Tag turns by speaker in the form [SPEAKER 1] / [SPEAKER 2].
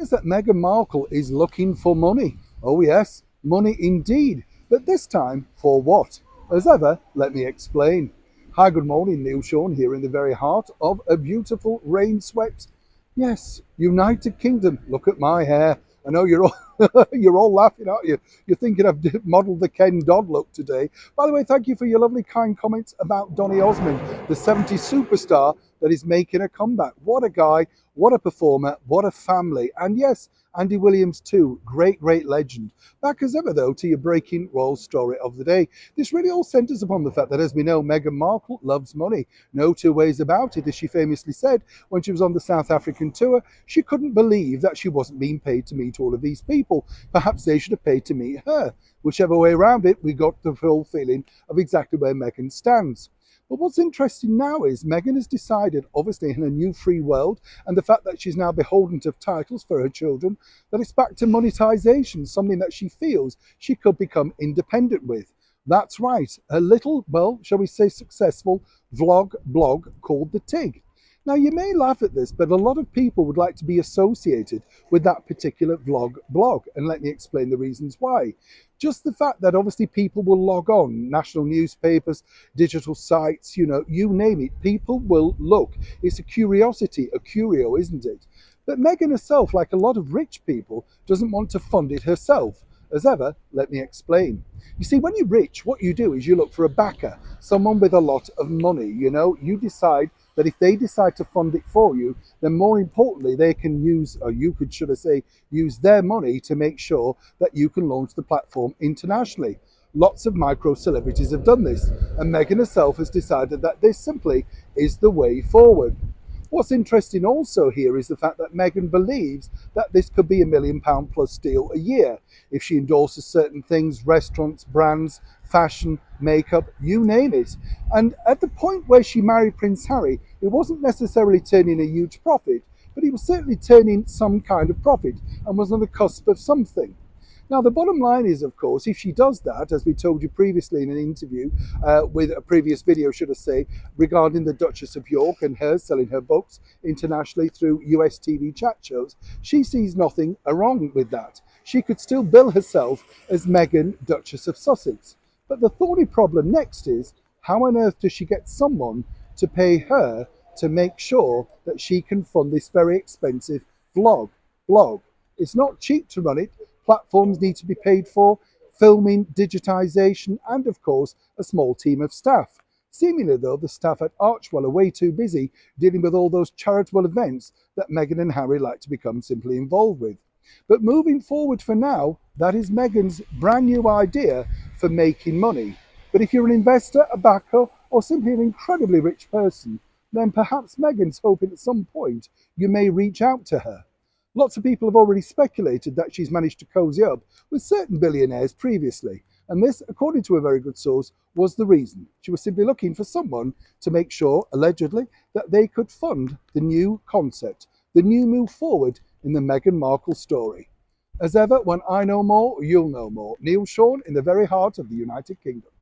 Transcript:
[SPEAKER 1] Is that Meghan Markle is looking for money. Oh yes, money indeed. But this time, for what? As ever, let me explain. Hi, good morning, Neil Sean here in the very heart of a beautiful rain-swept, yes, United Kingdom. Look at my hair. I know you're all you're all laughing, aren't you? You're thinking I've modelled the Ken Dodd look today. By the way, thank you for your lovely kind comments about Donny Osmond, the 70s superstar that is making a comeback. What a guy, what a performer, what a family. And yes, Andy Williams too, great legend. Back as ever though to your breaking royal story of the day. This really all centres upon the fact that, as we know, Meghan Markle loves money. No two ways about it. As she famously said when she was on the South African tour, she couldn't believe that she wasn't being paid to meet all of these people. Perhaps they should have paid to meet her. Whichever way around it, we got the full feeling of exactly where Meghan stands. But what's interesting now is Meghan has decided, obviously in a new free world, and the fact that she's now beholden to titles for her children, that it's back to monetization, something that she feels she could become independent with. That's right, a little, well, shall we say successful blog called The Tig. Now, you may laugh at this, but a lot of people would like to be associated with that particular blog, and let me explain the reasons why. Just the fact that obviously people will log on, national newspapers, digital sites, you name it, people will look. It's a curiosity, a curio, isn't it? But Meghan herself, like a lot of rich people, doesn't want to fund it herself. As ever, let me explain. You see, when you're rich, what you do is you look for a backer, someone with a lot of money. You decide that if they decide to fund it for you, then more importantly, they can use, or you could, should I say, use their money to make sure that you can launch the platform internationally. Lots of micro celebrities have done this, and Meghan herself has decided that this simply is the way forward. What's interesting also here is the fact that Meghan believes that this could be £1 million plus deal a year if she endorses certain things, restaurants, brands, fashion, makeup, you name it. And at the point where she married Prince Harry, it wasn't necessarily turning a huge profit, but he was certainly turning some kind of profit and was on the cusp of something. Now, the bottom line is, of course, if she does that, as we told you previously in an interview with a previous video, should I say, regarding the Duchess of York and her selling her books internationally through US TV chat shows, she sees nothing wrong with that. She could still bill herself as Meghan, Duchess of Sussex. But the thorny problem next is, how on earth does she get someone to pay her to make sure that she can fund this very expensive blog? It's not cheap to run it. Platforms need to be paid for, filming, digitization, and of course, a small team of staff. Seemingly, though, the staff at Archewell are way too busy dealing with all those charitable events that Meghan and Harry like to become simply involved with. But moving forward for now, that is Meghan's brand new idea for making money. But if you're an investor, a backer, or simply an incredibly rich person, then perhaps Meghan's hoping at some point you may reach out to her. Lots of people have already speculated that she's managed to cozy up with certain billionaires previously, and this, according to a very good source, was the reason. She was simply looking for someone to make sure, allegedly, that they could fund the new concept, the new move forward in the Meghan Markle story. As ever, when I know more, you'll know more. Neil Sean in the very heart of the United Kingdom.